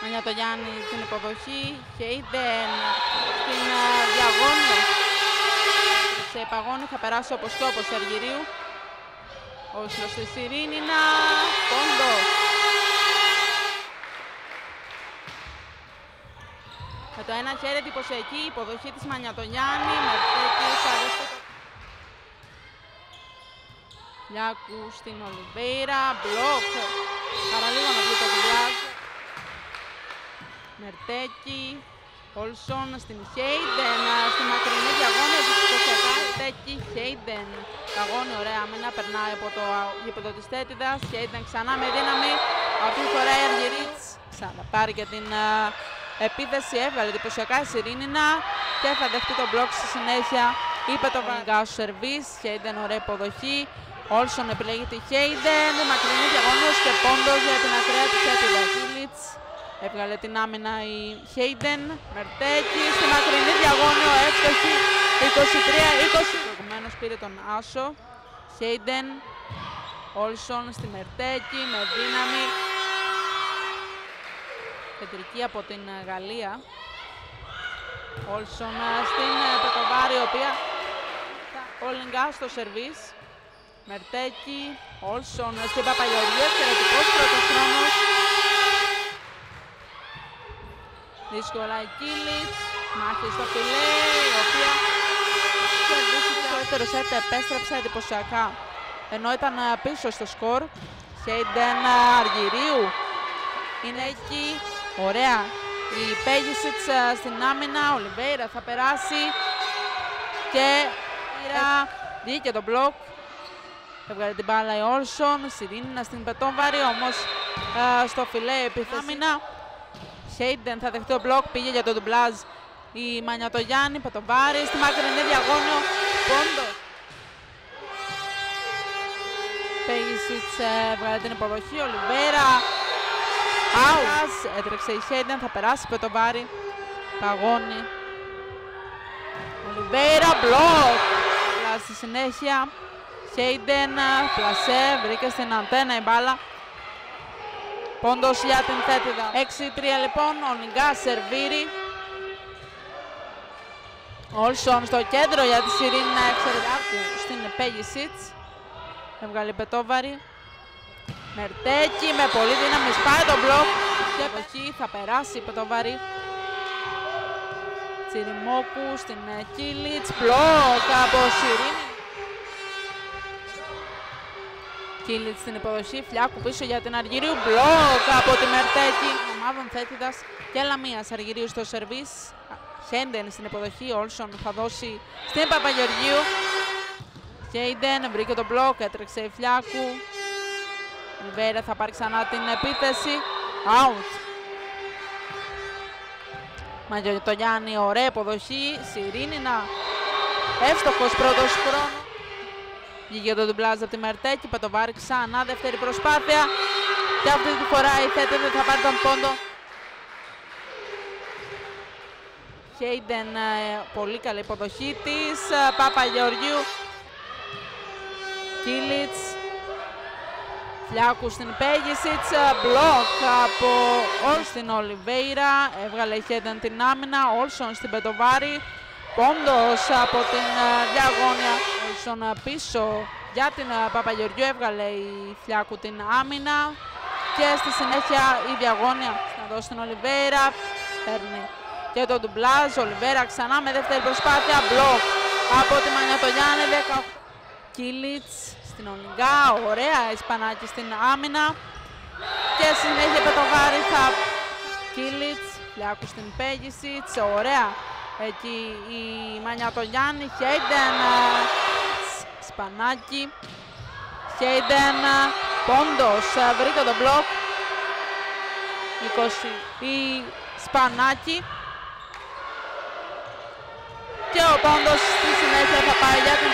Μανιατογιάννη την υποδοχή, Χέιντεν στην διαγώνιο. Σε παγώνη θα περάσει όπως και όπως Αργυρίου. Όσλος στη Σιρήνινα, πόντος. Με το ένα χέρι εντυπωσιακή υποδοχή της Μανιατογιάννη, Μερτέκης, Λιάκου στην Ολιβέιρα, μπλοκ, παραλίγο να βγει το Ντουμπλάζ. Μερτέκη, Όλσον στην Χέιντεν, στη μακρινή διαγώνια της Κοσιακά, Μερτέκη, Χέιντεν, αγώνη ωραία άμυνα, περνάει από το γήπεδο της Τέτιδας, Χέιντεν ξανά με δύναμη, αυτή τη φορά η Αργυρίτς πάρει και την επίθεση, έβγαλε εντυπωσιακά η Σιρήνινα και θα δεχτεί τον μπλοκ στη συνέχεια, είπε το Βανικά στο σερβίς, Χέιντεν ωραία υποδοχή, Όλσον επιλέγει τη Χέιντεν, μακρινή διαγώνιος και πόντος για την ακραία της Τέτιδας. Έβγαλε την άμυνα η Χέιντεν, Μερτέκη στη μακρινή διαγώνιο, εύστοχη 23-20. Προηγουμένως πήρε τον Άσο, Χέιντεν, Όλσον στη Μερτέκη με δύναμη. Κεντρική από την Γαλλία. Όλσον στην Πετοβάρη, η οποία Ολυγκά στο σερβίς. Μερτέκη, Όλσον στην Παπαγεωργίου, εξαιρετικός πρώτος χρόνος. Δύσκολα η Κίλιτς, μάχη στο φιλέ, η οποία το δεύτερο σετ επέστρεψε εντυπωσιακά, ενώ ήταν πίσω στο σκορ. Χέιντεν Αργυρίου είναι εκεί, ωραία. Η Πέγισιτς στην άμυνα, Ολιβέιρα θα περάσει και βγήκε το μπλοκ. Έβγαλε την μπάλα η Όλσον, Σιρήνινα στην Πετόμβαρη, όμως στο φιλέ επιθέμινα. Χέιντεν θα δεχτεί ο μπλοκ, πήγε για το ντουμπλάζ η Μανιατογιάννη, Πετοβάρη στη μακρινή διαγώνιο, πόντος. Πέγισιτς έβγαλε την υποδοχή, Ολιβέιρα, άουτ, έτρεξε η Χέιντεν, θα περάσει η Πετοβάρη, παγώνει. Ολιβέιρα, μπλοκ, στη συνέχεια. Χέιντεν, πλασέ, βρήκε στην αντένα η μπάλα. Πόντος για την Τέτιδα. 6-3 λοιπόν, ο Νιγκά σερβίρει. Όλσον στο κέντρο για τη Σιρήνινα, εξαιρετικού στην Πέγισιτς. Έβγαλε Πετόβαρη. Μερτέκη με πολύ δύναμη, σπάει το μπλοκ. Και εποχή θα περάσει η Πετόβαρη. Τσιριμόκου στην Κίλιτς, μπλοκ από Σιρήνη. Κίλιτς στην υποδοχή, Φλιάκου πίσω για την Αργυρίου, μπλοκ από τη Μερτέκη. Ομάδων Θέτιδας και Λαμίας, Αργυρίου στο σερβίς. Χέιντεν στην υποδοχή, Όλσον θα δώσει στην Παπαγεωργίου. Χέιντεν βρήκε τον μπλοκ, έτρεξε η Φλιάκου. Ολιβέιρα θα πάρει ξανά την επίθεση. Out. Μανιατογιάννη, ωραία υποδοχή. Σιρήνινα, εύστοχος πρώτος χρόνος. Βγήκε το ντουμπλάζ από τη Μερτέκη, Πετοβάρη ξανά, δεύτερη προσπάθεια. Και αυτή τη φορά η Τέτιδα θα πάρει τον πόντο. Χέιντεν, πολύ καλή υποδοχή της. Παπαγεωργίου. Κίλιτς. Φλιάκου στην Πέγισιτς, μπλοκ από Όλσον στην Ολιβέιρα. Έβγαλε η Χέιντεν την άμυνα, Όλσον στην Πετοβάρη. Πόντος από την διαγώνια. Όλσον πίσω για την Παπαγεωργίου, έβγαλε η Φλιάκου την άμυνα. Και στη συνέχεια η διαγώνια να δώσει την Ολιβέιρα. Παίρνει και το ντουμπλάζ, Ολιβέιρα ξανά με δεύτερη προσπάθεια. Μπλοκ από τη Μανιατογιάννη. Κίλιτς στην Ολυγκά, ωραία, Ισπανάκη στην άμυνα. Και στη συνέχεια Πετοβάρη θα Κίλιτς, Φλιάκου στην Πέγισιτς, ωραία. Εκεί η Μανιατογιάννη, Χέιντεν, Σπανάκη, Χέιντεν, πόντος, βρήκε τον μπλοκ, 20 η Σπανάκη και ο πόντος στη συνέχεια θα πάει για την